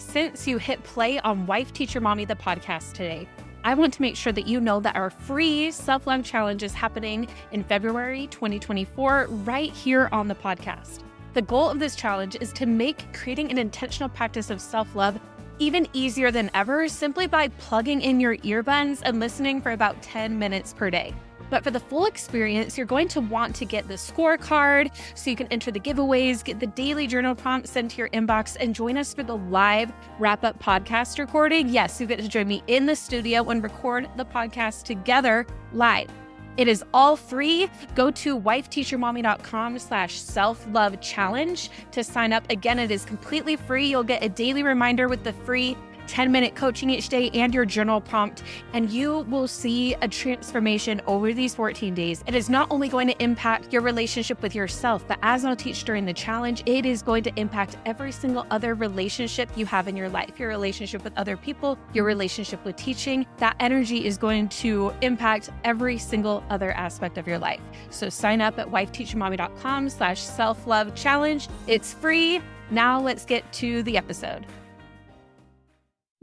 Since you hit play on Wife Teacher Mommy, the podcast today, I want to make sure that you know that our free self-love challenge is happening in February 2024 right here on the podcast. The goal of this challenge is to make creating an intentional practice of self-love even easier than ever simply by plugging in your earbuds and listening for about 10 minutes per day. But for the full experience, you're going to want to get the scorecard so you can enter the giveaways, get the daily journal prompts sent to your inbox, and join us for the live wrap-up podcast recording. Yes, you get to join me in the studio and record the podcast together live. It is all free. Go to wifeteachermommy.com/self-love challenge to sign up. Again, it is completely free. You'll get a daily reminder with the free 10-minute coaching each day and your journal prompt, and you will see a transformation over these 14 days. It is not only going to impact your relationship with yourself, but as I'll teach during the challenge, it is going to impact every single other relationship you have in your life, your relationship with other people, your relationship with teaching. That energy is going to impact every single other aspect of your life. So sign up at wifeteachermommy.com/self-love challenge. It's free. Now let's get to the episode.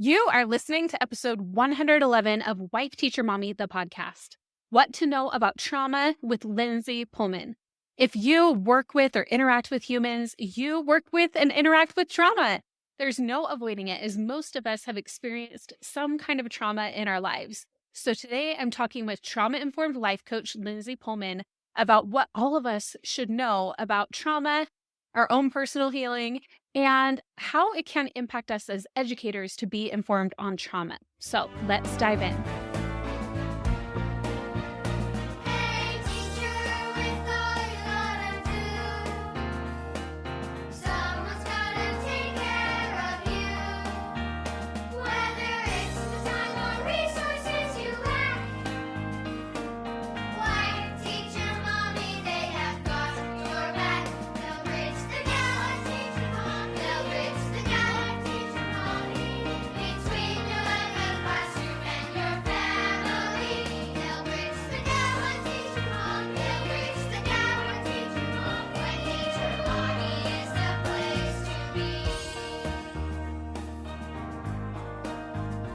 You are listening to episode 111 of Wife Teacher Mommy, the podcast. What to know about trauma with Lindsay Poelman. If you work with or interact with humans, you work with and interact with trauma. There's no avoiding it, as most of us have experienced some kind of trauma in our lives. So today I'm talking with trauma-informed life coach Lindsay Poelman about what all of us should know about trauma, our own personal healing, and how it can impact us as educators to be informed on trauma. So let's dive in.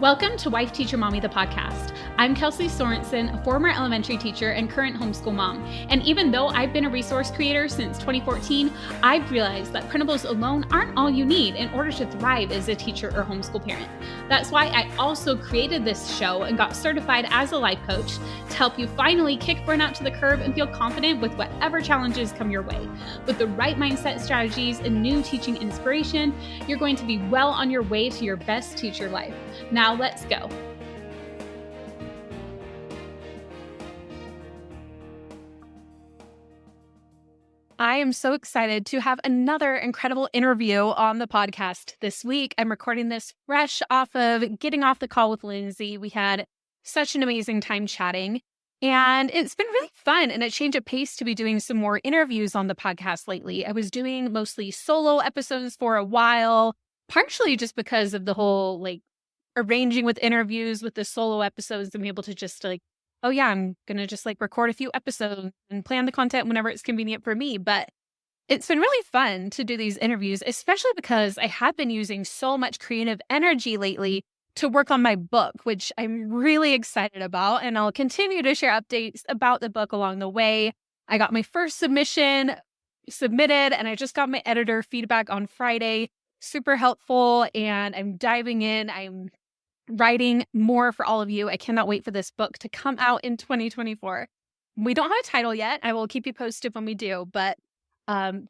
Welcome to Wife Teacher Mommy, the podcast. I'm Kelsey Sorensen, a former elementary teacher and current homeschool mom. And even though I've been a resource creator since 2014, I've realized that printables alone aren't all you need in order to thrive as a teacher or homeschool parent. That's why I also created this show and got certified as a life coach to help you finally kick burnout to the curb and feel confident with whatever challenges come your way. With the right mindset strategies and new teaching inspiration, you're going to be well on your way to your best teacher life. Now let's go. I am so excited to have another incredible interview on the podcast this week. I'm recording this fresh off of getting off the call with Lindsay. We had such an amazing time chatting, and it's been really fun and a change of pace to be doing some more interviews on the podcast lately. I was doing mostly solo episodes for a while, partially just because of the whole arranging with interviews with the solo episodes and be able to just oh yeah, I'm going to just record a few episodes and plan the content whenever it's convenient for me. But it's been really fun to do these interviews, especially because I have been using so much creative energy lately to work on my book, which I'm really excited about. And I'll continue to share updates about the book along the way. I got my first submission submitted and I just got my editor feedback on Friday. Super helpful. And I'm diving in. I'm writing more for all of you. I cannot wait for this book to come out in 2024. We don't have a title yet. I will keep you posted when we do, but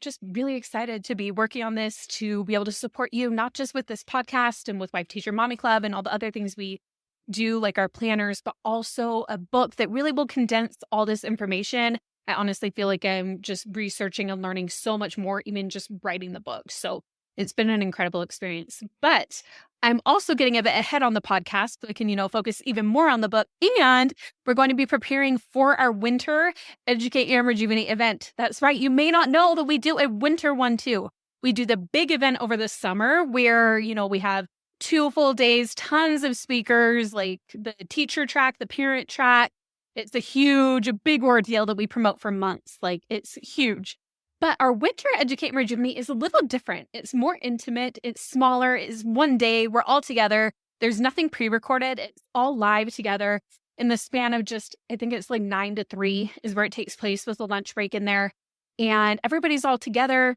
just really excited to be working on this, to be able to support you, not just with this podcast and with Wife Teacher Mommy Club and all the other things we do, like our planners, but also a book that really will condense all this information. I honestly feel like I'm just researching and learning so much more, even just writing the book. So it's been an incredible experience, but I'm also getting a bit ahead on the podcast so I can, focus even more on the book. And we're going to be preparing for our winter Educate and Rejuvenate event. That's right. You may not know that we do a winter one too. We do the big event over the summer where, we have 2 full days, tons of speakers, like the teacher track, the parent track. It's a big ordeal that we promote for months. It's huge. But our winter Educate and Rejuvenate is a little different. It's more intimate. It's smaller. It's one day. We're all together. There's nothing pre-recorded. It's all live together in the span of just, I think it's like 9 to 3 is where it takes place with a lunch break in there. And everybody's all together.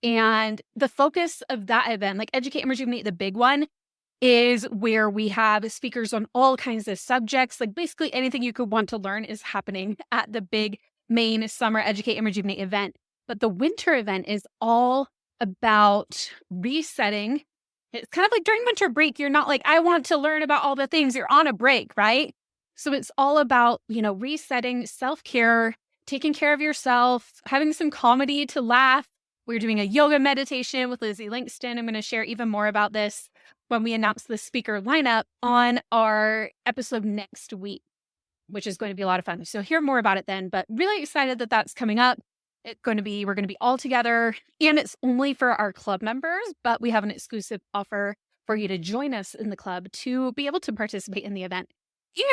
And the focus of that event, like Educate and Rejuvenate, the big one, is where we have speakers on all kinds of subjects. Like basically anything you could want to learn is happening at the big main summer Educate and Rejuvenate event. But the winter event is all about resetting. It's kind of like during winter break, you're not like, I want to learn about all the things. You're on a break, right? So it's all about, resetting, self-care, taking care of yourself, having some comedy to laugh. We're doing a yoga meditation with Lizzie Langston. I'm going to share even more about this when we announce the speaker lineup on our episode next week, which is going to be a lot of fun. So hear more about it then, but really excited that that's coming up. We're going to be all together, and it's only for our club members, but we have an exclusive offer for you to join us in the club to be able to participate in the event.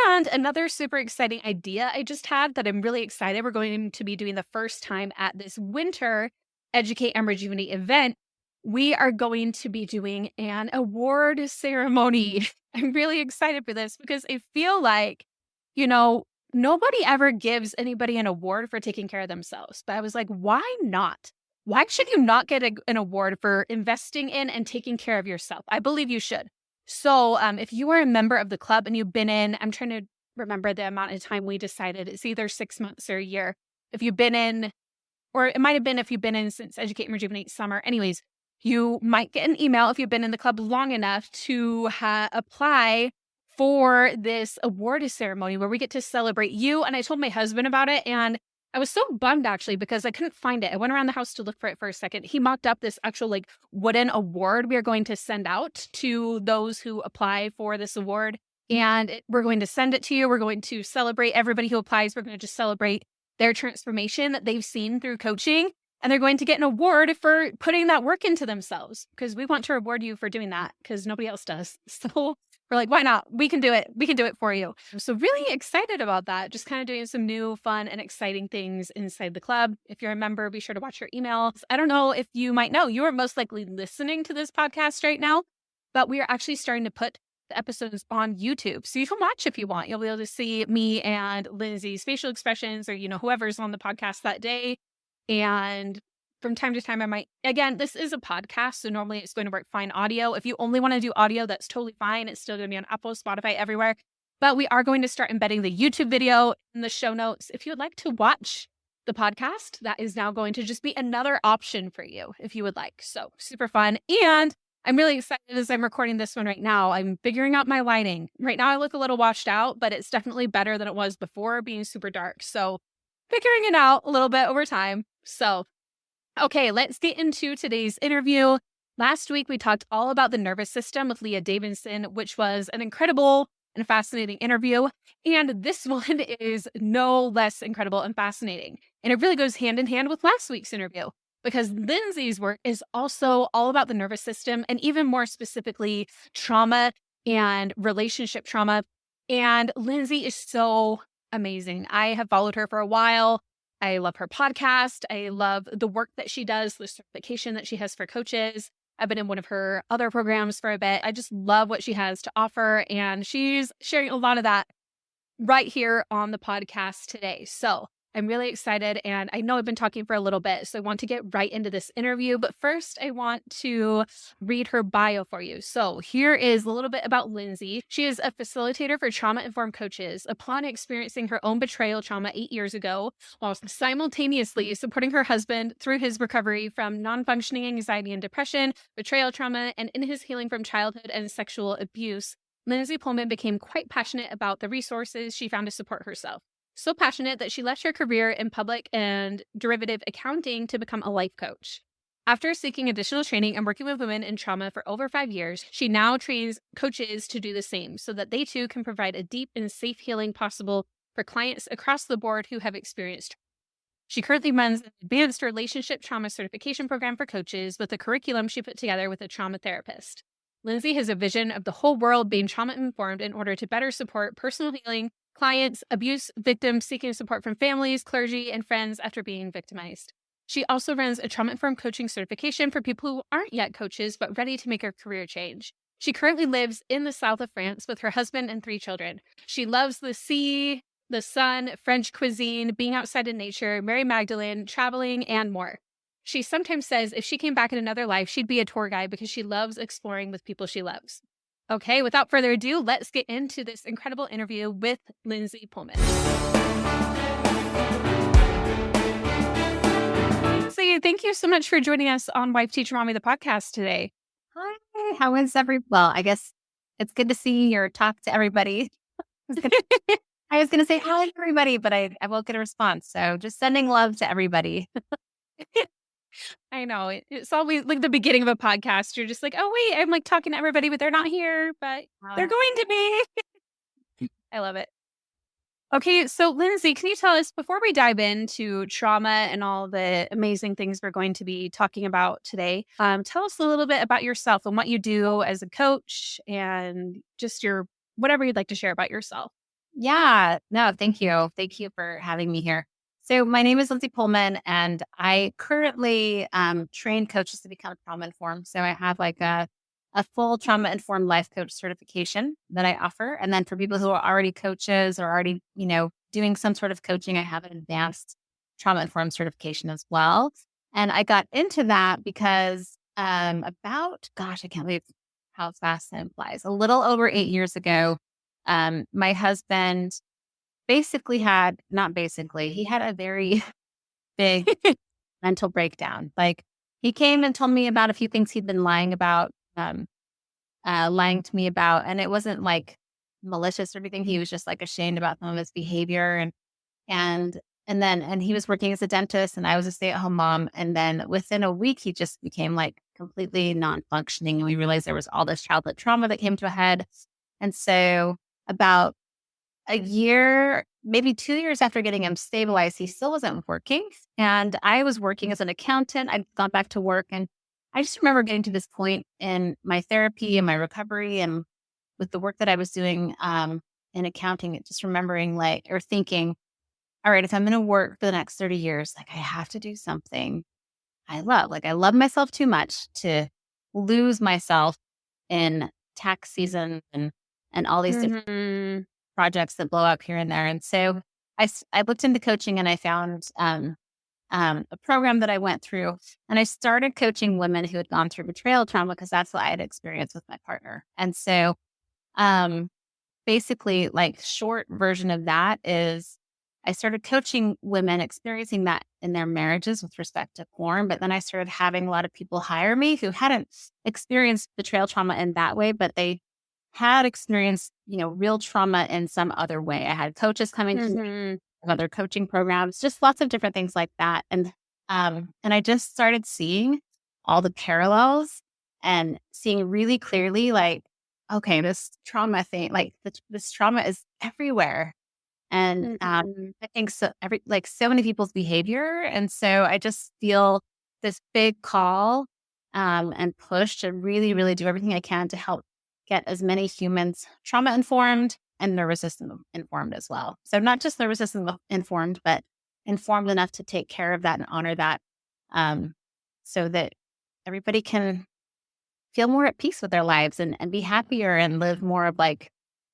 And another super exciting idea I just had that I'm really excited we're going to be doing the first time at this winter Educate and Rejuvenate event. We are going to be doing an award ceremony. I'm really excited for this because I feel like, nobody ever gives anybody an award for taking care of themselves. But I was like, why not? Why should you not get an award for investing in and taking care of yourself? I believe you should. So if you are a member of the club and you've been in, I'm trying to remember the amount of time we decided, it's either 6 months or a year. If you've been in, or it might have been if you've been in since Educate and Rejuvenate summer. Anyways, you might get an email if you've been in the club long enough to apply for this award ceremony where we get to celebrate you. And I told my husband about it, and I was so bummed actually because I couldn't find it. I went around the house to look for it for a second. He mocked up this actual wooden award we are going to send out to those who apply for this award. And we're going to send it to you. We're going to celebrate everybody who applies. We're going to just celebrate their transformation that they've seen through coaching. And they're going to get an award for putting that work into themselves because we want to reward you for doing that because nobody else does. So we're like, why not? We can do it. We can do it for you. So really excited about that. Just kind of doing some new, fun, and exciting things inside the club. If you're a member, be sure to watch your emails. I don't know if you might know, you are most likely listening to this podcast right now, but we are actually starting to put the episodes on YouTube. So you can watch if you want. You'll be able to see me and Lindsay's facial expressions or, whoever's on the podcast that day. And from time to time, I might, again, this is a podcast, so normally it's going to work fine audio. If you only want to do audio, that's totally fine. It's still going to be on Apple, Spotify, everywhere. But we are going to start embedding the YouTube video in the show notes. If you would like to watch the podcast, that is now going to just be another option for you if you would like. So super fun. And I'm really excited as I'm recording this one right now. I'm figuring out my lighting. Right now I look a little washed out, but it's definitely better than it was before being super dark. So figuring it out a little bit over time. So, okay, let's get into today's interview. Last week, we talked all about the nervous system with Leah Davidson, which was an incredible and fascinating interview. And this one is no less incredible and fascinating. And it really goes hand in hand with last week's interview because Lindsay's work is also all about the nervous system and even more specifically, trauma and relationship trauma. And Lindsay is so amazing. I have followed her for a while. I love her podcast. I love the work that she does, the certification that she has for coaches. I've been in one of her other programs for a bit. I just love what she has to offer. And she's sharing a lot of that right here on the podcast today. So I'm really excited. And I know I've been talking for a little bit, so I want to get right into this interview. But first, I want to read her bio for you. So here is a little bit about Lindsay. She is a facilitator for trauma-informed coaches. Upon experiencing her own betrayal trauma 8 years ago, while simultaneously supporting her husband through his recovery from non-functioning anxiety and depression, betrayal trauma, and in his healing from childhood and sexual abuse, Lindsay Poelman became quite passionate about the resources she found to support herself. So passionate that she left her career in public and derivative accounting to become a life coach. After seeking additional training and working with women in trauma for over 5 years, she now trains coaches to do the same so that they too can provide a deep and safe healing possible for clients across the board who have experienced. She currently runs an advanced relationship trauma certification program for coaches with a curriculum she put together with a trauma therapist. Lindsay has a vision of the whole world being trauma-informed in order to better support personal healing, clients, abuse victims seeking support from families, clergy, and friends after being victimized. She also runs a trauma-informed coaching certification for people who aren't yet coaches but ready to make a career change. She currently lives in the south of France with her husband and 3 children. She loves the sea, the sun, French cuisine, being outside in nature, Mary Magdalene, traveling, and more. She sometimes says if she came back in another life, she'd be a tour guide because she loves exploring with people she loves. Okay, without further ado, let's get into this incredible interview with Lindsay Poelman. So thank you so much for joining us on Wife Teacher Mommy, the podcast today. Hi, how is well, I guess it's good to see or talk to everybody. I was gonna say hi to everybody, but I won't get a response. So just sending love to everybody. I know it's always like the beginning of a podcast. You're just like, oh, wait, I'm like talking to everybody, but they're not here, but they're going to be. I love it. Okay, so Lindsay, can you tell us, before we dive into trauma and all the amazing things we're going to be talking about today, tell us a little bit about yourself and what you do as a coach and just your whatever you'd like to share about yourself. Yeah, no, thank you. Thank you for having me here. So my name is Lindsay Poelman, and I currently train coaches to become trauma informed. So I have like a full trauma informed life coach certification that I offer. And then for people who are already coaches or already, doing some sort of coaching, I have an advanced trauma informed certification as well. And I got into that because I can't believe how fast time flies. A little over 8 years ago, my husband he had a very big mental breakdown. Like, he came and told me about a few things he'd been lying to me about. And it wasn't like malicious or anything. He was just like ashamed about some of his behavior. And he was working as a dentist and I was a stay-at-home mom. And then within a week, he just became like completely non-functioning. And we realized there was all this childhood trauma that came to a head. And so about a year, maybe 2 years after getting him stabilized, he still wasn't working. And I was working as an accountant. I'd gone back to work. And I just remember getting to this point in my therapy and my recovery and with the work that I was doing in accounting, just remembering thinking, all right, if I'm going to work for the next 30 years, like, I have to do something I love. Like, I love myself too much to lose myself in tax season and all these different projects that blow up here and there. And so I looked into coaching and I found a program that I went through, and I started coaching women who had gone through betrayal trauma because that's what I had experienced with my partner. And so basically, like, short version of that is I started coaching women experiencing that in their marriages with respect to porn. But then I started having a lot of people hire me who hadn't experienced betrayal trauma in that way, but they had experienced, real trauma in some other way. I had coaches coming to me, other coaching programs, just lots of different things like that. And I just started seeing all the parallels and seeing really clearly, like, okay, this trauma thing, like this trauma is everywhere. And I think so many people's behavior. And so I just feel this big call and push to really, really do everything I can to help get as many humans trauma informed and nervous system informed as well. So not just nervous system informed, but informed enough to take care of that and honor that, so that everybody can feel more at peace with their lives and be happier and live more of like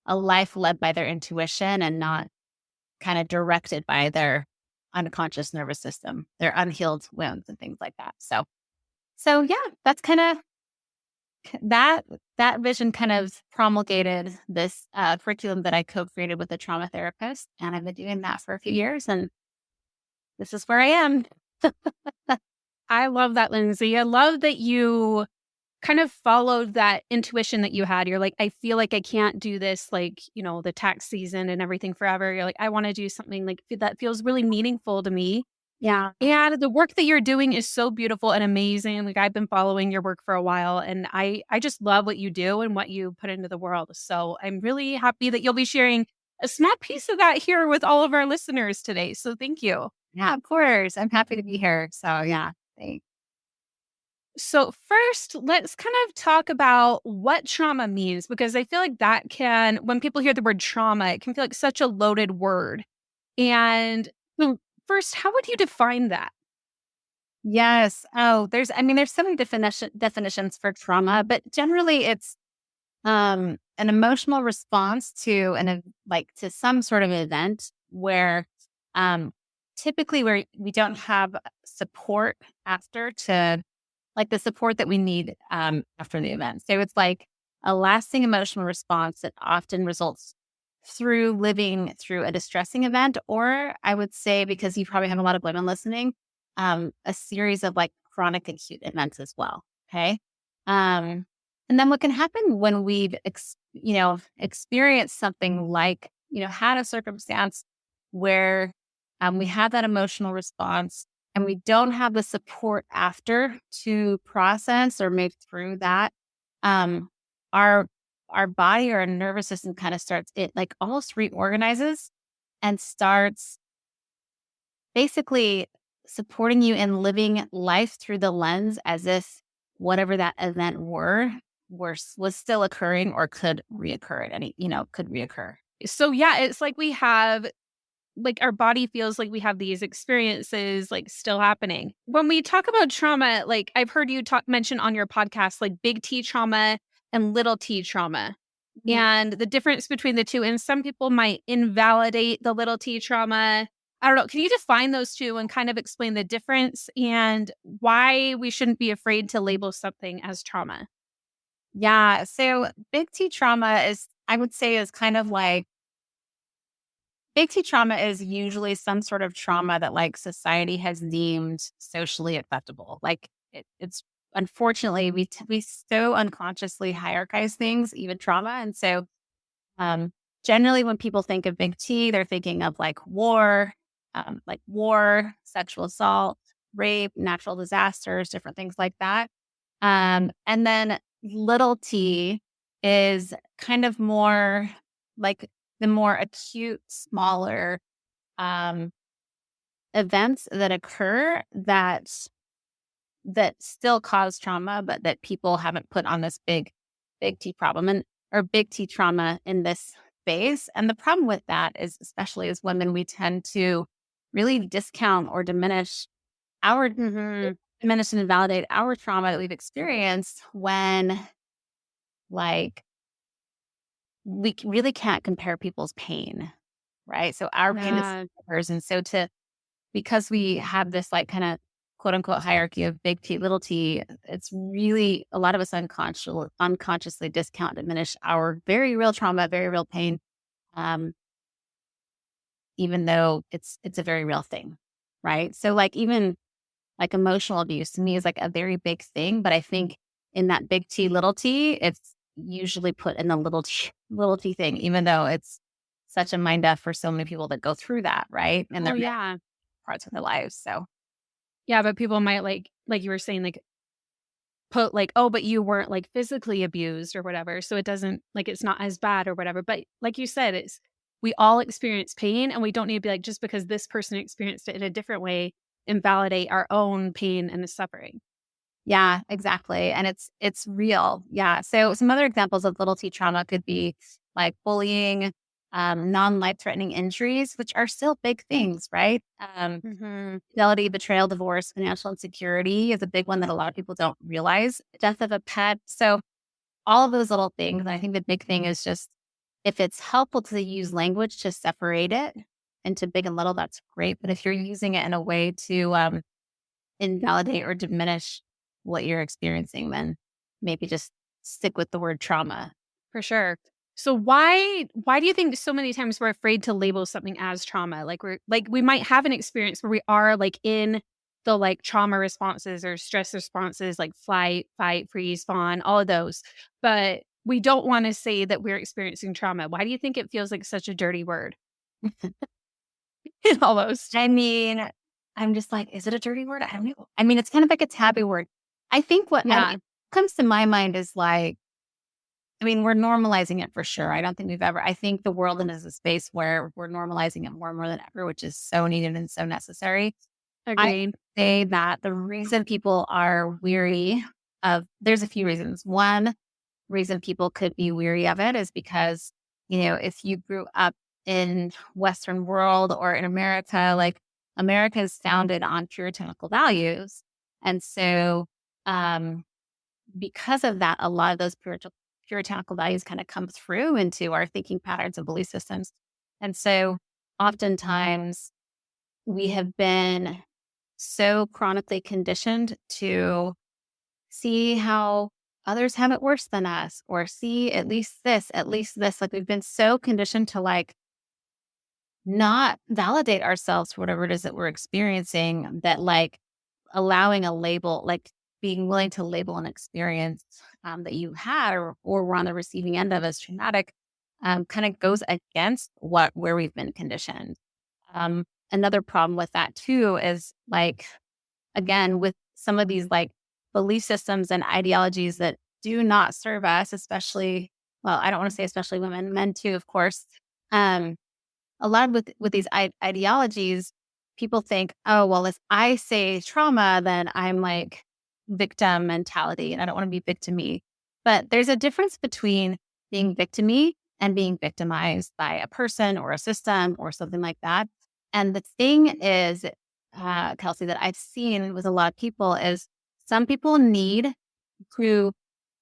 a life led by their intuition and not kind of directed by their unconscious nervous system, their unhealed wounds and things like that. So yeah, that's kind of that vision kind of promulgated this curriculum that I co-created with a trauma therapist. And I've been doing that for a few years, and this is where I am. I love that, Lindsay. I love that you kind of followed that intuition that you had. You're like, I feel like I can't do this, like, the tax season and everything forever. You're like, I want to do something like that feels really meaningful to me. Yeah. And the work that you're doing is so beautiful and amazing. Like, I've been following your work for a while, and I just love what you do and what you put into the world. So I'm really happy that you'll be sharing a small piece of that here with all of our listeners today. So thank you. Yeah, of course. I'm happy to be here. So yeah, thanks. So first, let's kind of talk about what trauma means, because I feel like that can, when people hear the word trauma, it can feel like such a loaded word. And so first, how would you define that? Yes. Oh, there's so many definitions for trauma, but generally it's an emotional response to to some sort of event where um, typically where we don't have support after to like the support that we need after the event. So it's like a lasting emotional response that often results through living through a distressing event, or I would say, because you probably have a lot of women listening, a series of like chronic acute events as well. Okay. Um, and then what can happen when we've, experienced something like, had a circumstance where we have that emotional response and we don't have the support after to process or move through that, um, our our body or our nervous system kind of starts it like almost reorganizes and starts basically supporting you in living life through the lens as if whatever that event was still occurring or could reoccur at any, could reoccur. So yeah, it's like we have like our body feels like we have these experiences like still happening. When we talk about trauma, like I've heard you talk mention on your podcast like big T trauma and little T trauma. Mhm. And the difference between the two, and some people might invalidate the little T trauma. I don't know. Can you define those two and kind of explain the difference and why we shouldn't be afraid to label something as trauma? Yeah. So big T trauma is, I would say, is kind of like big T trauma is usually some sort of trauma that like society has deemed socially acceptable. Like it's unfortunately we so unconsciously hierarchize things, even trauma, and so um, generally when people think of big T, they're thinking of like war, sexual assault, rape, natural disasters, different things like that. And then little T is kind of more like the more acute, smaller um, events that occur that still cause trauma, but that people haven't put on this big T problem and or big T trauma in this space. And the problem with that is, especially as women, we tend to really discount or our Mhm. diminish and invalidate our trauma that we've experienced when like really can't compare people's pain, right? So our pain is Yeah. theirs. And so to because we have this like kind of quote unquote hierarchy of big T, little t, it's really a lot of us unconsciously discount, diminish our very real trauma, very real pain, um, even though it's a very real thing, right? So like even like emotional abuse to me is like a very big thing, but I think in that big T, little t, it's usually put in the little t thing, even though it's such a mind f for so many people that go through that, right? And Oh their yeah. parts of their lives. So Yeah, but people might like you were saying, like put like, "Oh, but you weren't, like, physically abused or whatever, so it doesn't like, it's not as bad or whatever." But like you said, it's we all experience pain, and we don't need to be like, just because this person experienced it in a different way, invalidate our own pain and the suffering. yeah, exactly. And it's real. Yeah. So some other examples of little T trauma could be like bullying, non-life threatening injuries, which are still big things, right? Mhm. Fidelity, betrayal, divorce, financial insecurity is a big one that a lot of people don't realize. Death of a pet. So all of those little things. And I think the big thing is just if it's helpful to use language to separate it into big and little, that's great. But if you're using it in a way to invalidate or diminish what you're experiencing, then maybe just stick with the word trauma. For sure. So why do you think so many times we're afraid to label something as trauma? Like we're like we might have an experience where we are like in the like trauma responses or stress responses like flight, fight, freeze, fawn, all of those. But we don't want to say that we're experiencing trauma. Why do you think it feels like such a dirty word? Almost. I mean, I'm just like, is it a dirty word? I don't know. I mean, it's kind of like a taboo word. I think Yeah. comes to my mind is like, I mean, we're normalizing it for sure. I don't think I think the world is a space where we're normalizing it more and more than ever, which is so needed and so necessary. I Agreed. say that the reason people are weary there's a few reasons. One reason people could be weary of it is because, if you grew up in Western world or in America, like America is founded on puritanical values. And so, um, because of that, a lot of those puritanical values kind of come through into our thinking patterns and belief systems. And so, oftentimes, we have been so chronically conditioned to see how others have it worse than us, or see at least this, at least this. Like, we've been so conditioned to like not validate ourselves for whatever it is that we're experiencing, that like allowing a label, like being willing to label an experience that you had or were on the receiving end of as traumatic, kind of goes against where we've been conditioned. Another problem with that too is like, again, with some of these like belief systems and ideologies that do not serve us, especially, well, I don't want to say especially women, men too, of course. Um, a lot with these ideologies, people think, oh, well, if I say trauma, then I'm like victim mentality and I don't want to be victim-y. But there's a difference between being victim-y and being victimized by a person or a system or something like that. And the thing is, Kelsey, that I've seen with a lot of people is some people need to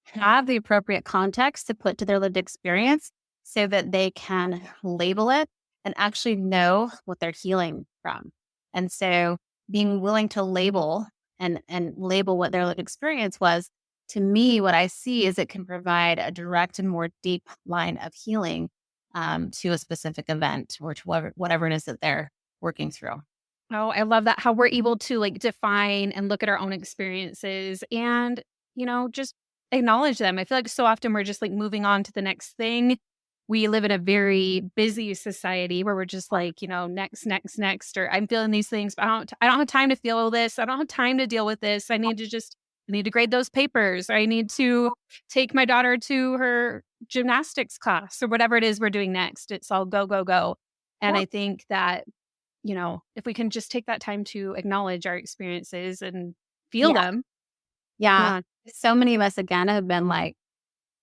have the appropriate context to put to their lived experience so that they can label it and actually know what they're healing from. And so being willing to label and label what their lived experience was, to me, what I see is it can provide a direct and more deep line of healing to a specific event or to whatever it is that they're working through. Oh, I love that. How we're able to like define and look at our own experiences and, just acknowledge them. I feel like so often we're just like moving on to the next thing. We live in a very busy society where we're just like, next, next, next, or I'm feeling these things, but I don't have time to feel this. I don't have time to deal with this. I need to grade those papers. Or I need to take my daughter to her gymnastics class or whatever it is we're doing next. It's all go, go, go. And I think that if we can just take that time to acknowledge our experiences and feel Yeah. them. Yeah. Yeah. So many of us, again, have been like,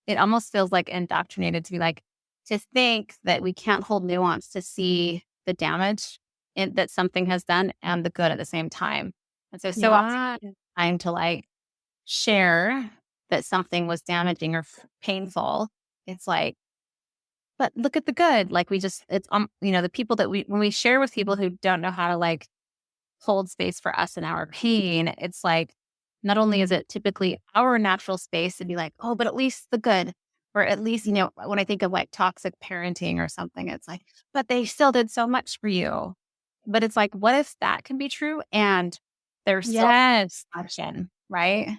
it almost feels like indoctrinated to be like, to think that we can't hold nuance to see the damage that something has done and the good at the same time. And so often Yeah. time to like share that something was damaging or painful. It's like, but look at the good. Like it's, the people that when we share with people who don't know how to like hold space for us and our pain, it's like, not only is it typically our natural space to be like, oh, but at least the good, or at least, when I think of like toxic parenting or something, it's like, but they still did so much for you. But it's like, what if that can be true and there's still Yes. action, right?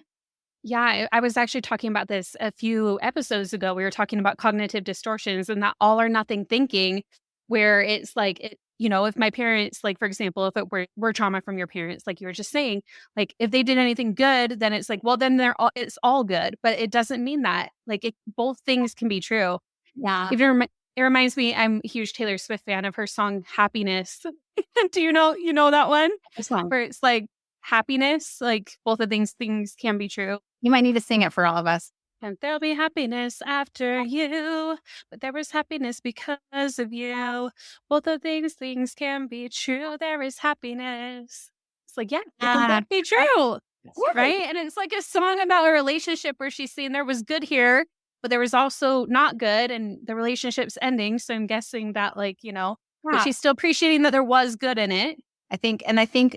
Yeah, I was actually talking about this a few episodes ago. We were talking about cognitive distortions and that all or nothing thinking, where it's like, if my parents, like, for example, if it were trauma from your parents, like you were just saying, like if they did anything good, then it's like, well, then it's all good. But it doesn't mean that. Like both things can be true. Yeah. It reminds me, I'm a huge Taylor Swift fan of her song Happiness. Do you know that one? This one. Where it's like happiness, like both of things can be true. You might need to sing it for all of us. And there'll be happiness after you, but there was happiness because of you. Both of these things can be true. There is happiness. It's like, yeah, it can both be true. Right? And it's like a song about a relationship where she's saying there was good here, but there was also not good and the relationship's ending. So I'm guessing that but she's still appreciating that there was good in it. I think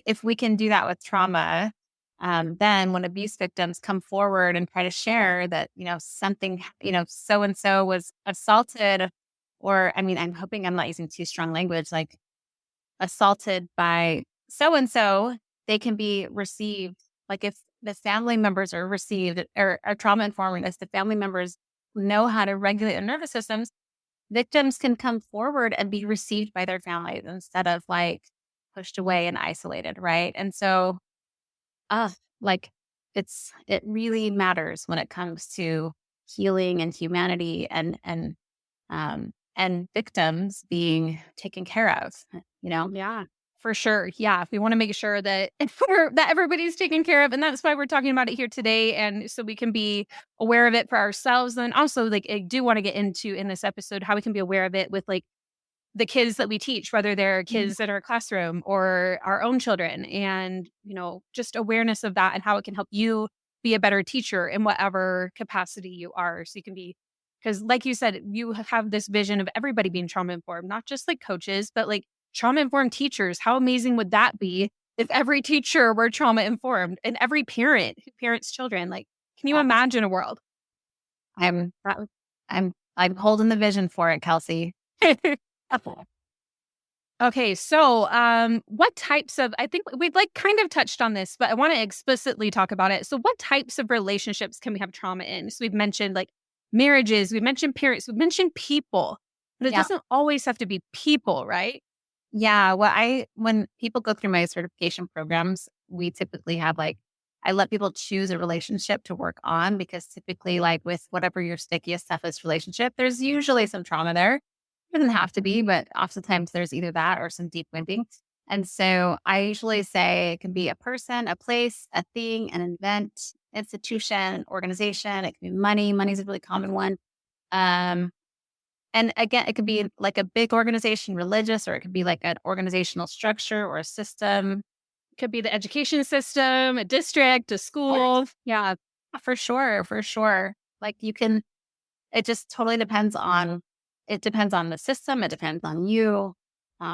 if we can do that with trauma, then when abuse victims come forward and try to share that, something, so and so was assaulted, or I mean, I'm hoping I'm not using too strong language, like assaulted by so and so, they can be received. Like if the family members are received or are trauma informed, as the family members know how to regulate their nervous systems, victims can come forward and be received by their families instead of like pushed away and isolated, right? And so like it really matters when it comes to healing and humanity and victims being taken care of, Yeah, for sure. Yeah, we want to make sure that that everybody's taken care of, and that's why we're talking about it here today, and so we can be aware of it for ourselves. And also, like, I do want to get into in this episode how we can be aware of it with like the kids that we teach, whether they're kids in our classroom or our own children, and, just awareness of that and how it can help you be a better teacher in whatever capacity you are. So you can be, because like you said, you have this vision of everybody being trauma informed, not just like coaches, but like trauma informed teachers. How amazing would that be if every teacher were trauma informed and every parent who parents children? Like, can you Yeah. imagine a world? I'm I'm holding the vision for it, Kelsey. Okay, so what types of, I think we've like kind of touched on this, but I want to explicitly talk about it. So what types of relationships can we have trauma in? So we've mentioned like marriages, we've mentioned parents, we've mentioned people, but it Yeah. doesn't always have to be people, right? Yeah. When people go through my certification programs, we typically have I let people choose a relationship to work on because typically, like with whatever your stickiest, toughest relationship, there's usually some trauma there. It doesn't have to be, but oftentimes there's either that or some deep wounding. And so I usually say it can be a person, a place, a thing, an event, institution, organization. It can be money. Money is a really common one. Um, and again, it could be like a big organization, religious, or it could be like an organizational structure or a system. Could be the education system, a district, a school. Yeah, for sure, for sure. Like you can, it just totally depends on, it depends on the system. It depends on you,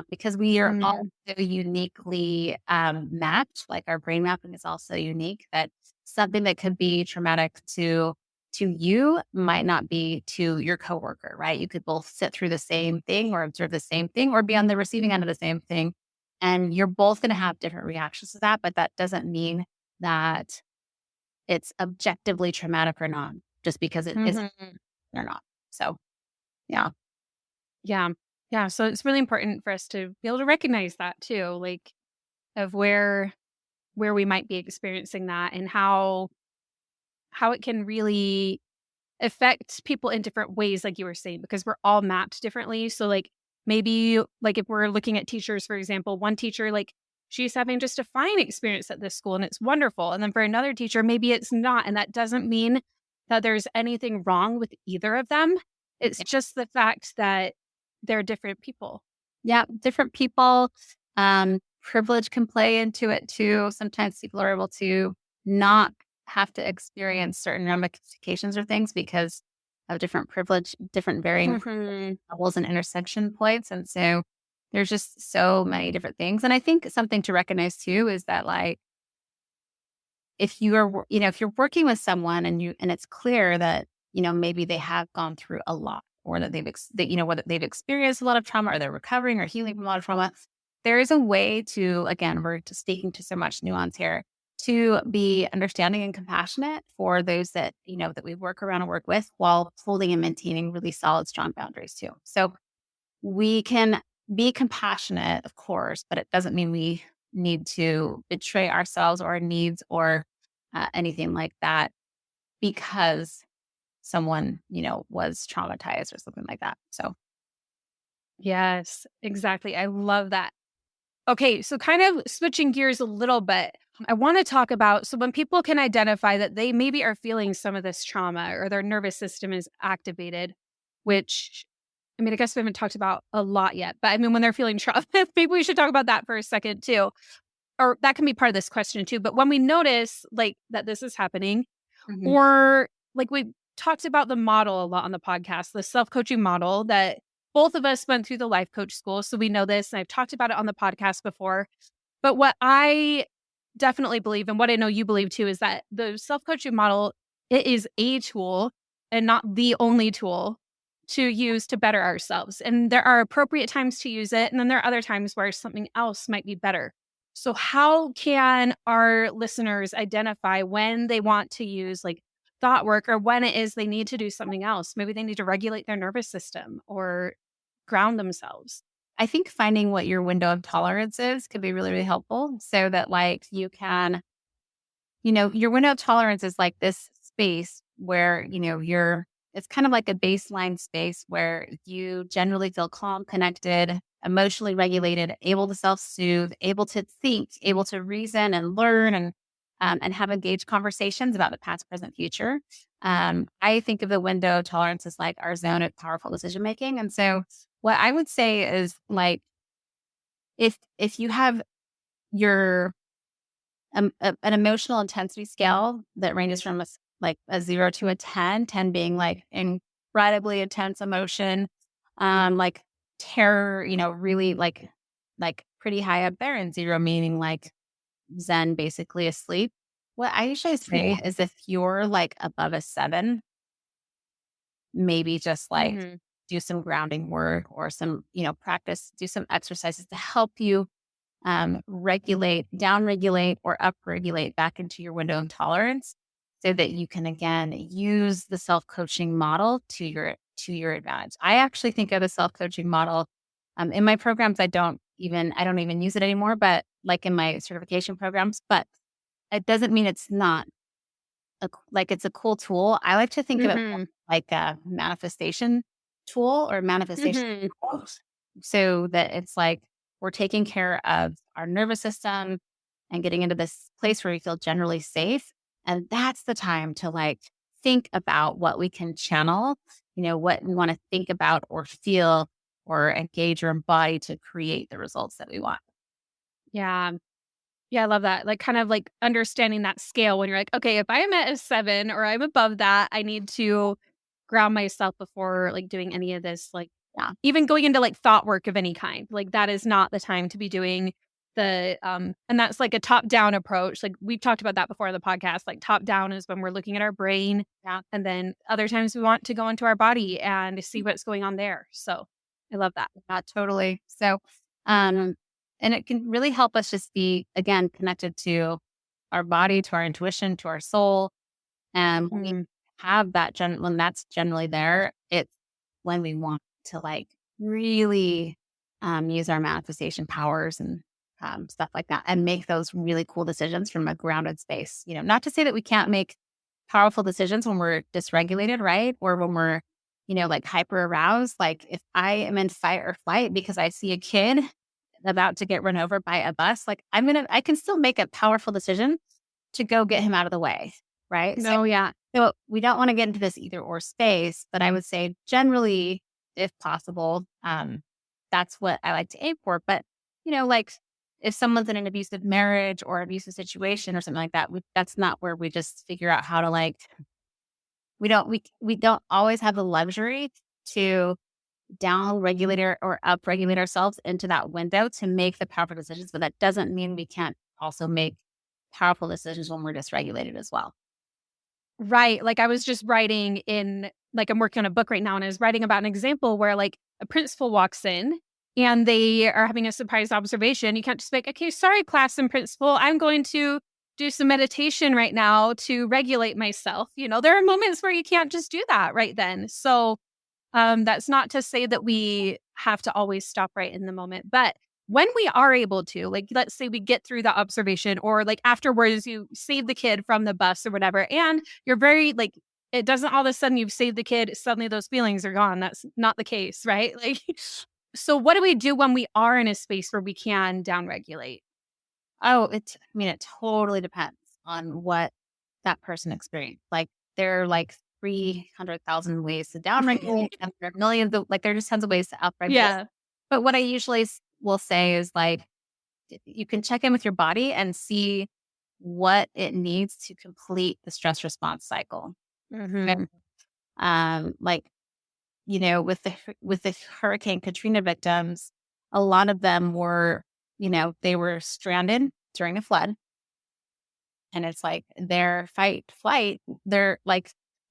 because we are all Mm, so uniquely mapped. Like our brain mapping is also unique. That something that could be traumatic to you might not be to your coworker, right? You could both sit through the same thing or observe the same thing or be on the receiving end of the same thing. And you're both going to have different reactions to that, but that doesn't mean that it's objectively traumatic or not, just because it isn't mhm. or not. So, yeah. Yeah. Yeah. So it's really important for us to be able to recognize that too, like of where we might be experiencing that and how it can really affect people in different ways, like you were saying, because we're all mapped differently. So like maybe like if we're looking at teachers, for example, one teacher, like she's having just a fine experience at this school and it's wonderful. And then for another teacher, maybe it's not. And that doesn't mean that there's anything wrong with either of them. It's Yeah. just the fact that they're different people. Yeah. Different people, privilege can play into it too. Sometimes people are able to not have to experience certain ramifications or things because of different privilege, different varying Mhm. levels and intersection points. And so there's just so many different things. And I think something to recognize too is that like if you are, if you're working with someone and it's clear that, maybe they have gone through a lot or that whether they've experienced a lot of trauma or they're recovering or healing from a lot of trauma, there is a way to, again, we're just speaking to so much nuance here, to be understanding and compassionate for those that, that we work around and work with while holding and maintaining really solid, strong boundaries too. So we can be compassionate, of course, but it doesn't mean we need to betray ourselves or our needs or anything like that because someone, was traumatized or something like that. So, Yes, exactly. I love that. Okay, so kind of switching gears a little bit, I want to talk about so when people can identify that they maybe are feeling some of this trauma or their nervous system is activated, which I mean, I guess we haven't talked about a lot yet, but I mean, when they're feeling trauma, maybe we should talk about that for a second too. Or that can be part of this question too. But when we notice like that this is happening, mhm. or like we talked about the model a lot on the podcast, the self-coaching model that both of us went through the life coach school. So we know this. And I've talked about it on the podcast before. But what I definitely believe and what I know you believe too is that the self-coaching model, it is a tool and not the only tool to use to better ourselves. And there are appropriate times to use it. And then there are other times where something else might be better. So how can our listeners identify when they want to use like thought work or when it is they need to do something else? Maybe they need to regulate their nervous system or ground themselves. I think finding what your window of tolerance is could be really, really helpful so that like you can, your window of tolerance is like this space where, it's kind of like a baseline space where you generally feel calm, connected, emotionally regulated, able to self-soothe, able to think, able to reason and learn and have engaged conversations about the past, present, future. I think of the window of tolerance as like our zone of powerful decision making. And so What I would say is like, if you have your an emotional intensity scale that ranges from like a 0 to a 10, 10 being like incredibly intense emotion, like terror, really like pretty high up there, and 0 meaning like Zen, basically asleep. What I usually say is if you're like above a 7, maybe just like Hmm. do some grounding work or some, practice, do some exercises to help you regulate, down regulate, or up regulate back into your window of tolerance so that you can again use the self-coaching model to your advantage. I actually think of the self-coaching model in my programs. I don't even use it anymore, but like in my certification programs, but it doesn't mean it's not like it's a cool tool. I like to think of it more Hmm. like a manifestation tool or manifestation Hmm. tools, so that it's like we're taking care of our nervous system and getting into this place where we feel generally safe. And that's the time to like think about what we can channel, what we want to think about or feel or engage or embody to create the results that we want. Yeah. Yeah, I love that. Like, kind of like understanding that scale when you're like, okay, if I am at a 7 or I'm above that, I need to ground myself before like doing any of this, like Yeah. even going into like thought work of any kind. Like, that is not the time to be doing and that's like a top down approach. Like, we've talked about that before on the podcast. Like, top down is when we're looking at our brain, Yeah. and then other times we want to go into our body and see what's going on there. So I love that. Totally. So, um, and it can really help us just be, again, connected to our body, to our intuition, to our soul. And when we Mhm. have when that's generally there, it's when we want to like really use our manifestation powers and stuff like that and make those really cool decisions from a grounded space. Not to say that we can't make powerful decisions when we're dysregulated, right? Or when we're, like hyper aroused. Like if I am in fight or flight because I see a kid about to get run over by a bus, like I can still make a powerful decision to go get him out of the way. Right. So, No, yeah. so we don't want to get into this either or space, but I would say generally, if possible, that's what I like to aim for. But, like if someone's in an abusive marriage or abusive situation or something like that, that's not where we just figure out how to like, we don't always have the luxury to down regulate or up regulate ourselves into that window to make the powerful decisions. But that doesn't mean we can't also make powerful decisions when we're dysregulated as well. Right, like, I was just writing in like, I'm working on a book right now, and I was writing about an example where, like, a principal walks in, and they are having a surprise observation. You can't just be like, "Okay, sorry, class and principal, I'm going to do some meditation right now to regulate myself." There are moments where you can't just do that right then. So, that's not to say that we have to always stop right in the moment, but when we are able to, like, let's say we get through the observation or like afterwards you save the kid from the bus or whatever, and you're very like, it doesn't all of a sudden you've saved the kid, suddenly those feelings are gone. That's not the case, right? Like, so what do we do when we are in a space where we can downregulate? Oh, it totally depends on what that person experienced. Like, there are like 300,000 ways to downregulate, and there are millions there are just tons of ways to upregulate. Yeah. But what I usually will say is like, you can check in with your body and see what it needs to complete the stress response cycle. Okay. Hmm. Like, with the Hurricane Katrina victims, a lot of them were, they were stranded during a flood. And it's like their fight, flight, their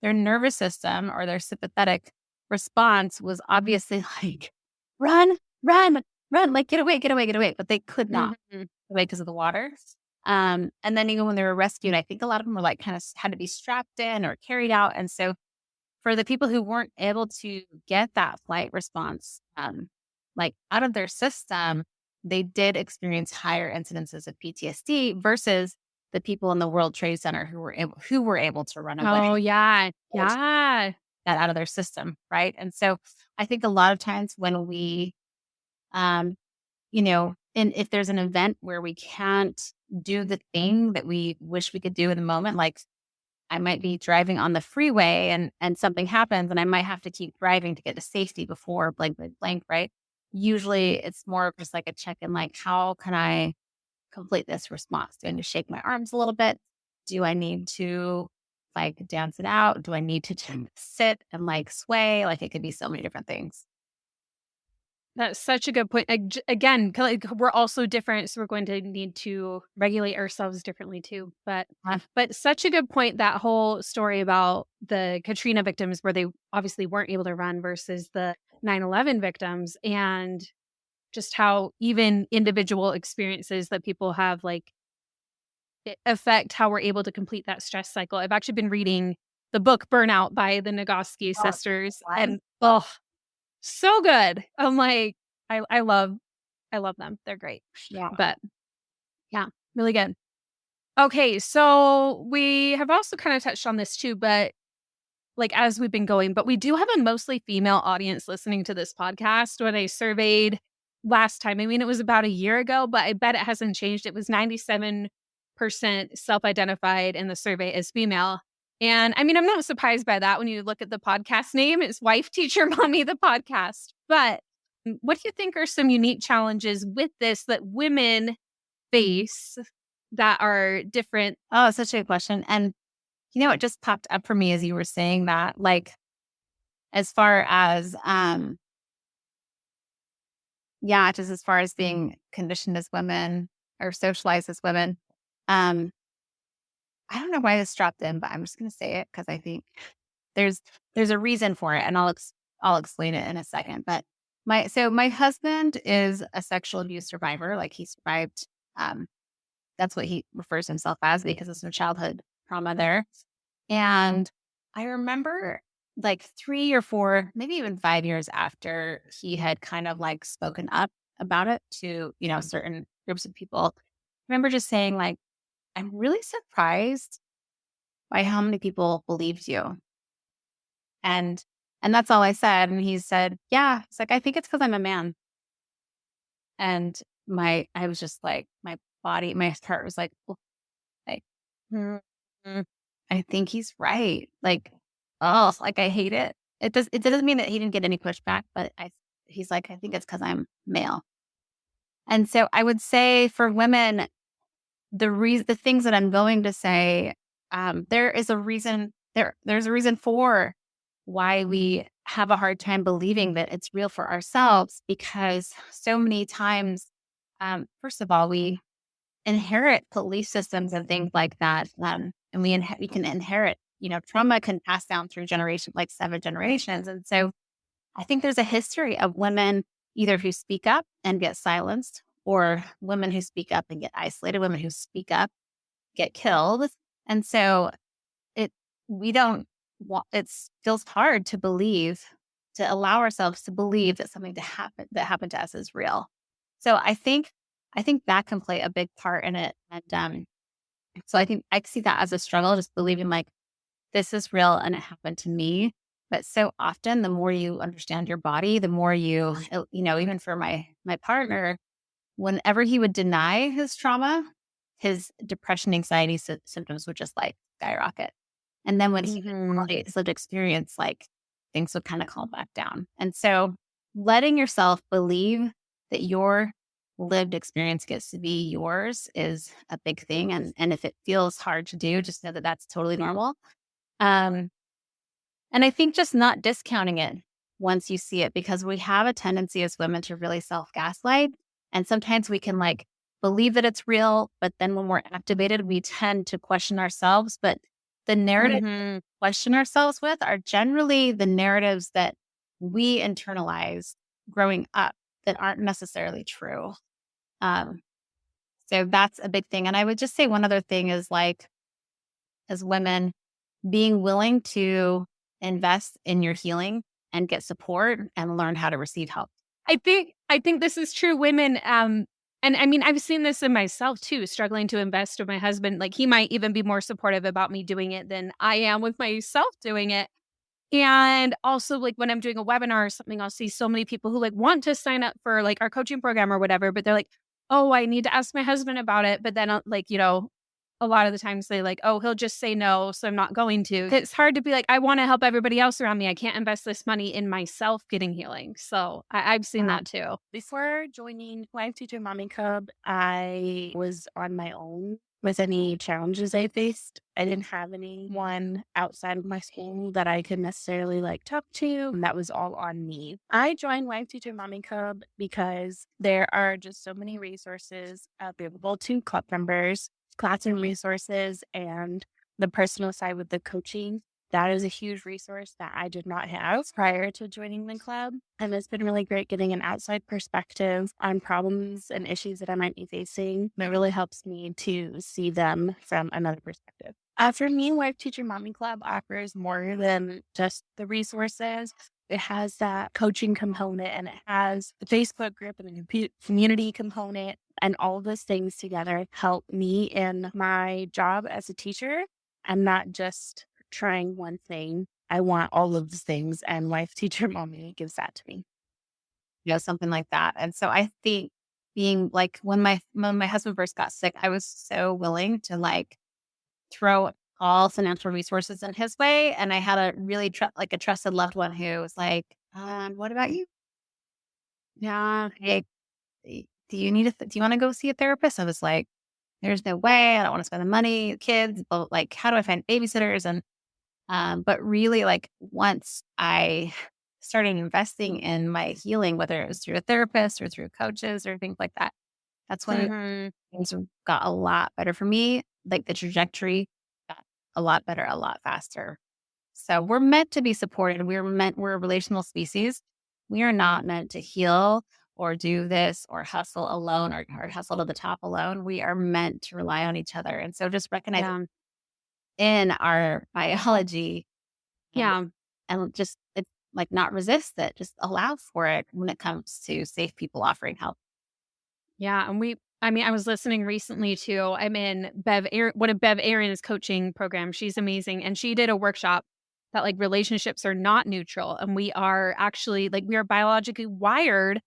nervous system or their sympathetic response was obviously like, run, run, run, like get away, get away, get away. But they could not Hmm. get away because of the water. And then even when they were rescued, I think a lot of them were like kind of had to be strapped in or carried out. And so for the people who weren't able to get that flight response, like out of their system, they did experience higher incidences of PTSD versus the people in the World Trade Center who were able to run away Oh, yeah. and Yeah. that out of their system, right? And so I think a lot of times when we, um, and if there's an event where we can't do the thing that we wish we could do in the moment, like I might be driving on the freeway and something happens and I might have to keep driving to get to safety before blank, blank, blank, right? Usually it's more of just like a check-in, like, how can I complete this response? Do I need to shake my arms a little bit? Do I need to like dance it out? Do I need to sit and like sway? Like it could be so many different things. That's such a good point. Again, like, we're also different, so we're going to need to regulate ourselves differently too. Uh, But such a good point, that whole story about the Katrina victims where they obviously weren't able to run versus the 9/11 victims, and just how even individual experiences that people have like affect how we're able to complete that stress cycle. I've actually been reading the book Burnout by the Nagoski sisters, and oh, so good. I'm like, I love them. They're great. yeah. But yeah, really good. Okay, so we have also kind of touched on this too, but like as we've been going, but we do have a mostly female audience listening to this podcast. When I surveyed last time, I mean, it was about a year ago, but I bet it hasn't changed. It was 97% self-identified in the survey as female. And I mean, I'm not surprised by that when you look at the podcast name. It's Wife, Teacher, Mommy, the podcast. But what do you think are some unique challenges with this that women face that are different? Oh, such a good question. And it just popped up for me as you were saying that, like, as far as, yeah, just as far as being conditioned as women or socialized as women. Um, I don't know why this dropped in, but I'm just going to say it because I think there's there's a reason for it, and I'll explain it in a second. But my husband is a sexual abuse survivor. Like he survived. That's what he refers to himself as because there's no childhood trauma there. And I remember like 3 or 4, maybe even 5 years after he had kind of like spoken up about it to, certain groups of people, I remember just saying like, I'm really surprised by how many people believed you. And and that's all I said. And he said, yeah, it's like, I think it's because I'm a man. And I was just like, my body, my heart was like, "Mm, mm, I think he's right. Like, oh, like I hate it. It doesn't mean that he didn't get any pushback, but he's like, I think it's because I'm male. And so I would say for women, the things that I'm going to say, there is a reason there's a reason for why we have a hard time believing that it's real for ourselves, because so many times, first of all, we inherit belief systems and things like that. And we can inherit, trauma can pass down through generation, like 7 generations. And so I think there's a history of women either who speak up and get silenced, or women who speak up and get isolated, women who speak up get killed. And so it, we don't it feels hard to believe, to allow ourselves to believe that something that happened to us is real. So I think that can play a big part in it. And so I think I see that as a struggle, just believing like this is real and it happened to me. But so often, the more you understand your body, the more even for my partner, whenever he would deny his trauma, his depression, anxiety symptoms would just like skyrocket. And then when he would relate his lived experience, like things would kind of calm back down. And so letting yourself believe that your lived experience gets to be yours is a big thing. And if it feels hard to do, just know that that's totally normal. Um, and I think just not discounting it once you see it, because we have a tendency as women to really self-gaslight. And sometimes we can like believe that it's real, but then when we're activated, we tend to question ourselves. But the narrative we question ourselves with are generally the narratives that we internalize growing up that aren't necessarily true. Um, so that's a big thing. And I would just say one other thing is like, as women, being willing to invest in your healing and get support and learn how to receive help. I think this is true. Women, and I mean, I've seen this in myself too, struggling to invest with my husband. Like he might even be more supportive about me doing it than I am with myself doing it. And also like when I'm doing a webinar or something, I'll see so many people who like want to sign up for like our coaching program or whatever, but they're like, oh, I need to ask my husband about it. But then like, a lot of the times they like, oh, he'll just say no, so I'm not going to. It's hard to be like, I want to help everybody else around me. I can't invest this money in myself getting healing. So I've seen that too. Before joining Life Teacher Mommy Club, I was on my own with any challenges I faced. I didn't have anyone outside of my school that I could necessarily like talk to. And that was all on me. I joined Life Teacher Mommy Club because there are just so many resources available to club members, classroom resources, and the personal side with the coaching. That is a huge resource that I did not have prior to joining the club. And it's been really great getting an outside perspective on problems and issues that I might be facing. It really helps me to see them from another perspective. For me, Wife Teacher Mommy Club offers more than just the resources. It has that coaching component, and it has the Facebook group and the community component. And all of those things together help me in my job as a teacher. I'm not just trying one thing. I want all of the things, and Wife Teacher Mommy gives that to me. Something like that. And so I think being like when my husband first got sick, I was so willing to like throw all financial resources in his way. And I had a really like a trusted loved one who was like, what about you? Yeah. Hey, do you want to go see a therapist? I was like, there's no way. I don't want to spend the money, kids, but like, how do I find babysitters? And but really, like once I started investing in my healing, whether it was through a therapist or through coaches or things like that, that's when Mhm. things got a lot better for me. Like the trajectory got a lot better, a lot faster. So we're meant to be supported. We're a relational species. We are not meant to heal or do this or hustle alone or hustle to the top alone. We are meant to rely on each other. And so just recognizing Yeah. in our biology and Yeah. and just it's like not resist it, just allow for it when it comes to safe people offering help. Yeah. And I mean, I was listening recently to, I'm in one of Bev Aaron's coaching programs. She's amazing. And she did a workshop that like relationships are not neutral. And we are actually like, we are biologically wired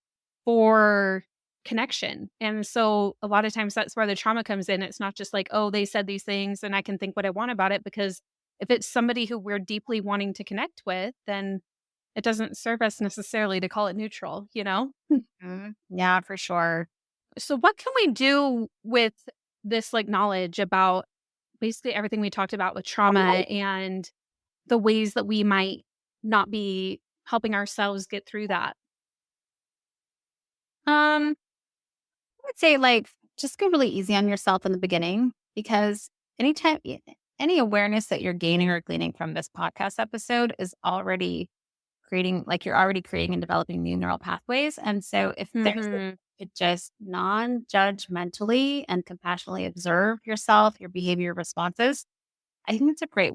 for connection. And so a lot of times that's where the trauma comes in. It's not just like, oh, they said these things and I can think what I want about it. Because if it's somebody who we're deeply wanting to connect with, then it doesn't serve us necessarily to call it neutral, you know? Mhm. Yeah, for sure. So what can we do with this like knowledge about basically everything we talked about with trauma and the ways that we might not be helping ourselves get through that? I would say like just go really easy on yourself in the beginning because anytime any awareness that you're gaining or gleaning from this podcast episode is already creating like you're already creating and developing new neural pathways. And so if there's Mhm. could just non-judgmentally and compassionately observe yourself, your behavior responses, I think it's a great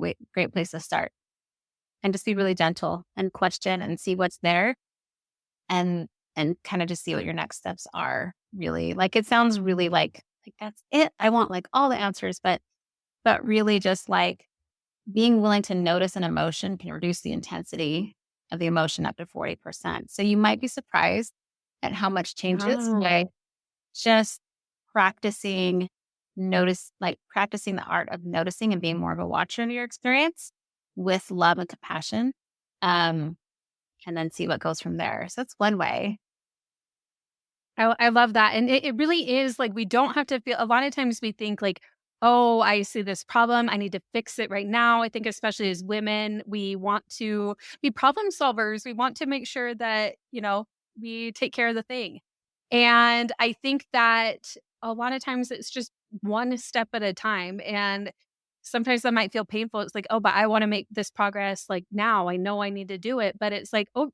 place to start. And just be really gentle and question and see what's there and kind of just see what your next steps are. Really. Like it sounds really like that's it. I want like all the answers, but really just like being willing to notice an emotion can reduce the intensity of the emotion up to 40%. So you might be surprised at how much changes Oh, by just practicing practicing the art of noticing and being more of a watcher in your experience with love and compassion. Um, and then see what goes from there. So that's one way. I love that. And it really is like we don't have to feel a lot of times we think like, oh, I see this problem. I need to fix it right now. I think especially as women, we want to be problem solvers. We want to make sure that, we take care of the thing. And I think that a lot of times it's just one step at a time. And sometimes that might feel painful. It's like, oh, but I want to make this progress like now. I know I need to do it. But it's like, oh,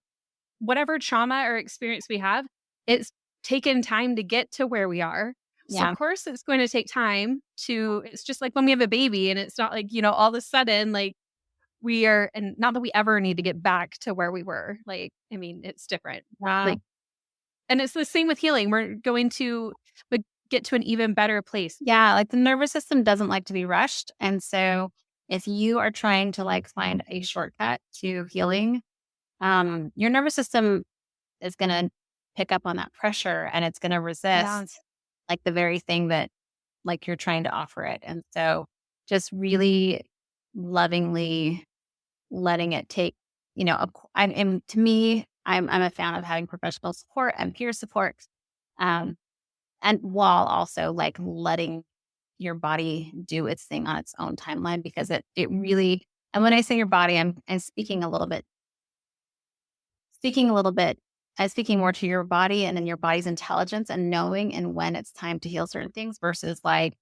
whatever trauma or experience we have, it's taken time to get to where we are. So of Yeah. course it's going to take time it's just like when we have a baby and it's not like, all of a sudden like we are and not that we ever need to get back to where we were. Like, I mean, it's different. Wow. Like and it's the same with healing. We're going to get to an even better place. Yeah. Like the nervous system doesn't like to be rushed. And so if you are trying to like find a shortcut to healing, your nervous system is going to pick up on that pressure and it's going to Yeah. resist like the very thing that like you're trying to offer it. And so just really lovingly letting it take, and to me, I'm a fan of having professional support and peer support. Um, and while also like letting your body do its thing on its own timeline, because it really, and when I say your body, I'm speaking more to your body and then your body's intelligence and knowing and when it's time to heal certain things versus like,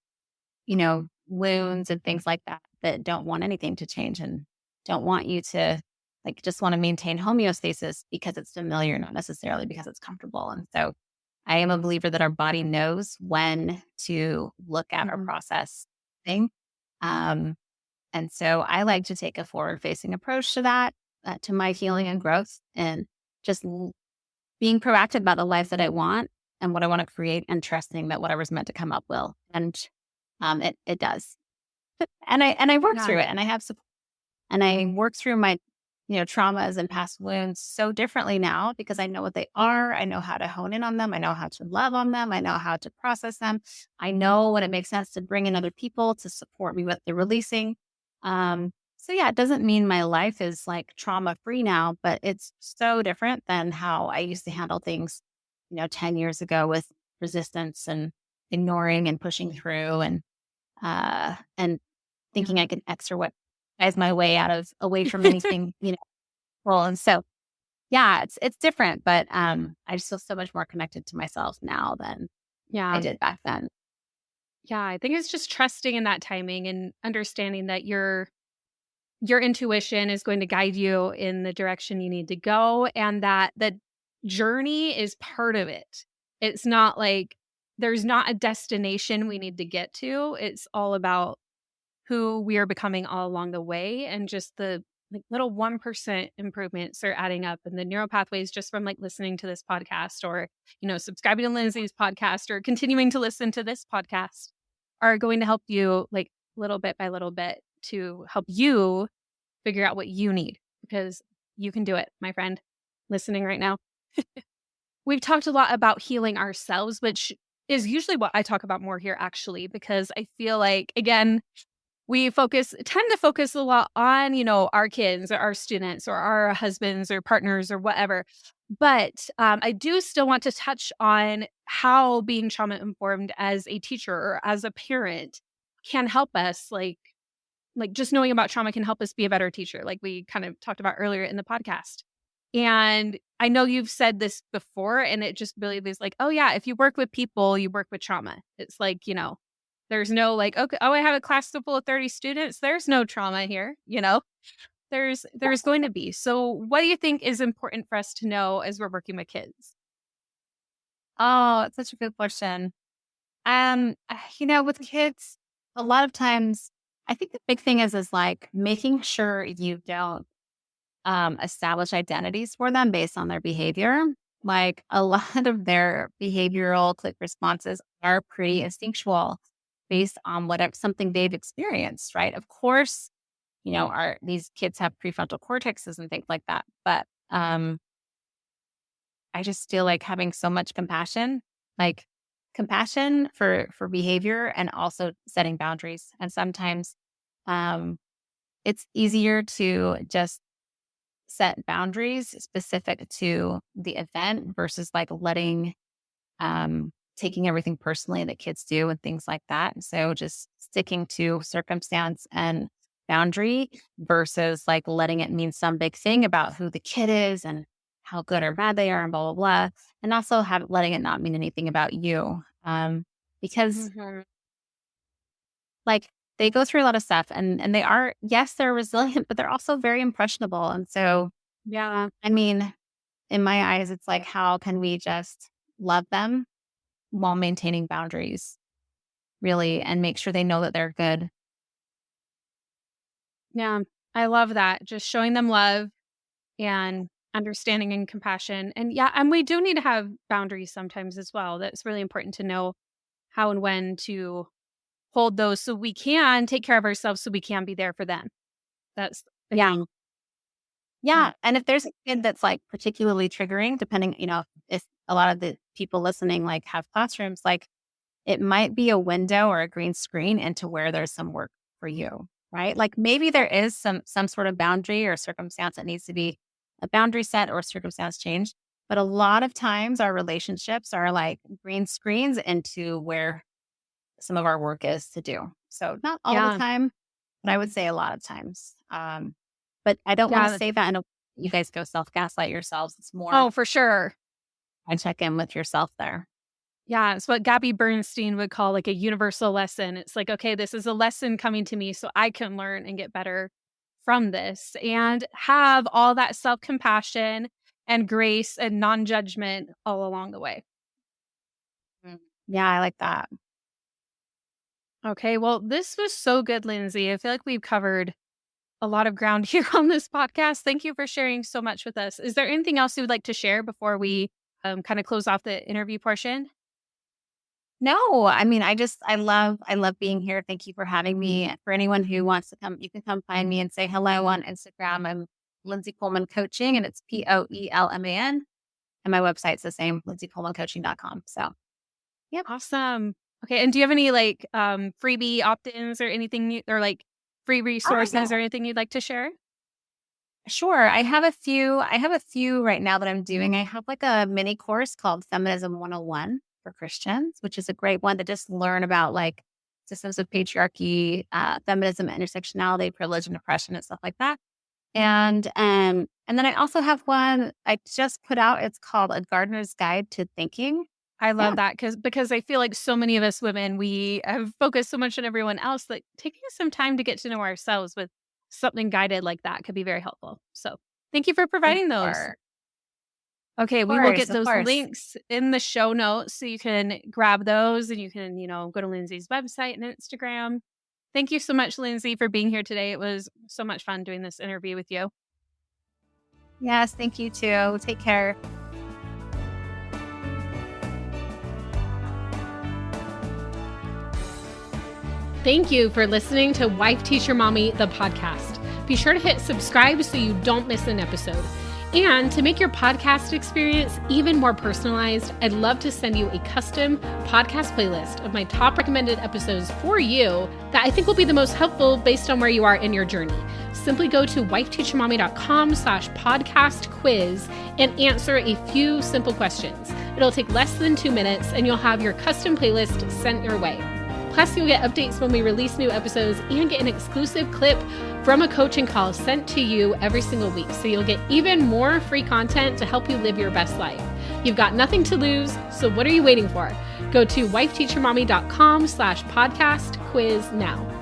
wounds and things like that that don't want anything to change and don't want you to like just want to maintain homeostasis because it's familiar, not necessarily because it's comfortable. And so I am a believer that our body knows when to look at or process thing. Um, and so I like to take a forward facing approach to that, to my healing and growth, and just being proactive about the life that I want and what I want to create, and trusting that whatever's meant to come up will. And it does. And I work Yeah. through it, and I have support, and I work through my traumas and past wounds so differently now because I know what they are. I know how to hone in on them. I know how to love on them. I know how to process them. I know when it makes sense to bring in other people to support me with the releasing. So yeah, it doesn't mean my life is like trauma free now, but it's so different than how I used to handle things, 10 years ago with resistance and ignoring and pushing through and thinking I could exercise my way away from anything, well, and so yeah, it's different, but I just feel so much more connected to myself now than I Yeah. did back then. Yeah. I think it's just trusting in that timing and understanding that your intuition is going to guide you in the direction you need to go, and that the journey is part of it. It's not like there's not a destination we need to get to. It's all about who we are becoming all along the way, and just the like little 1% improvements are adding up, and the neural pathways just from like listening to this podcast, or subscribing to Lindsay's podcast, or continuing to listen to this podcast, are going to help you like little bit by little bit to help you figure out what you need, because you can do it, my friend, listening right now. We've talked a lot about healing ourselves, which is usually what I talk about more here, actually, because I feel like, again, we tend to focus a lot on, our kids or our students or our husbands or partners or whatever. But I do still want to touch on how being trauma informed as a teacher or as a parent can help us, like just knowing about trauma can help us be a better teacher, like we kind of talked about earlier in the podcast. And I know you've said this before, and it just really is like, oh yeah, if you work with people, you work with trauma. It's like, there's no like, okay, oh, I have a class full of 30 students. There's no trauma here, there's going to be. So what do you think is important for us to know as we're working with kids? Oh, it's such a good question. With kids, a lot of times, I think the big thing is like making sure you don't establish identities for them based on their behavior. Like a lot of their behavioral click responses are pretty instinctual based on whatever something they've experienced, right? Of course, these kids have prefrontal cortexes and things like that. But I just feel like having so much compassion, like compassion for behavior and also setting boundaries. And sometimes um, it's easier to just set boundaries specific to the event versus like taking everything personally that kids do and things like that. So just sticking to circumstance and boundary versus like letting it mean some big thing about who the kid is and how good or bad they are and blah, blah, blah. And also letting it not mean anything about you. Because Mhm. like they go through a lot of stuff and they are, yes, they're resilient, but they're also very impressionable. And so, Yeah. I mean, in my eyes, it's like, how can we just love them while maintaining boundaries, really, and make sure they know that they're good? Yeah. I love that. Just showing them love and understanding and compassion. And yeah, and we do need to have boundaries sometimes as well. That's really important to know how and when to hold those, so we can take care of ourselves, so we can be there for them. That's the Yeah. key. Yeah. And if there's a kid that's like particularly triggering, depending, if a lot of the people listening like have classrooms, like it might be a window or a green screen into where there's some work for you, right? Like maybe there is some sort of boundary or circumstance that needs to be a boundary set or circumstance change. But a lot of times our relationships are like green screens into where some of our work is to do. So not all the Yeah. time, but I would say a lot of times. But I don't want Yeah. to say that and you guys go self-gaslight yourselves. It's more Oh, for sure. I check in with yourself there. Yeah, it's what Gabby Bernstein would call like a universal lesson. It's like, okay, this is a lesson coming to me so I can learn and get better from this and have all that self-compassion and grace and non-judgment all along the way. Yeah, I like that. Okay, well, this was so good, Lindsay. I feel like we've covered a lot of ground here on this podcast. Thank you for sharing so much with us. Is there anything else you would like to share before we kind of close off the interview portion? No, I mean, I love being here. Thank you for having me. For anyone who wants to come, you can come find me and say hello on Instagram. I'm Lindsay Poelman Coaching, and it's Poelman. And my website's the same, lindsaypoelmancoaching.com. So, yep. Awesome. Okay, and do you have any like freebie opt-ins or anything or like free resources or anything you'd like to share? Sure. I have a few right now that I'm doing. I have like a mini course called Feminism 101 for Christians, which is a great one to just learn about like systems of patriarchy, feminism, intersectionality, privilege, and oppression, and stuff like that. And then I also have one I just put out. It's called A Gardener's Guide to Thinking. I love that because I feel like so many of us women, we have focused so much on everyone else that taking some time to get to know ourselves with something guided like that could be very helpful. So thank you for providing those. Okay, we will get those links in the show notes so you can grab those and you can, go to Lindsay's website and Instagram. Thank you so much, Lindsay, for being here today. It was so much fun doing this interview with you. Yes, thank you too. Take care. Thank you for listening to Wife Teacher Mommy, the podcast. Be sure to hit subscribe so you don't miss an episode. And to make your podcast experience even more personalized, I'd love to send you a custom podcast playlist of my top recommended episodes for you that I think will be the most helpful based on where you are in your journey. Simply go to wifeteachermommy.com/podcast quiz and answer a few simple questions. It'll take less than 2 minutes and you'll have your custom playlist sent your way. Plus, you'll get updates when we release new episodes and get an exclusive clip from a coaching call sent to you every single week. So you'll get even more free content to help you live your best life. You've got nothing to lose, so what are you waiting for? Go to wifeteachermommy.com/podcast quiz now.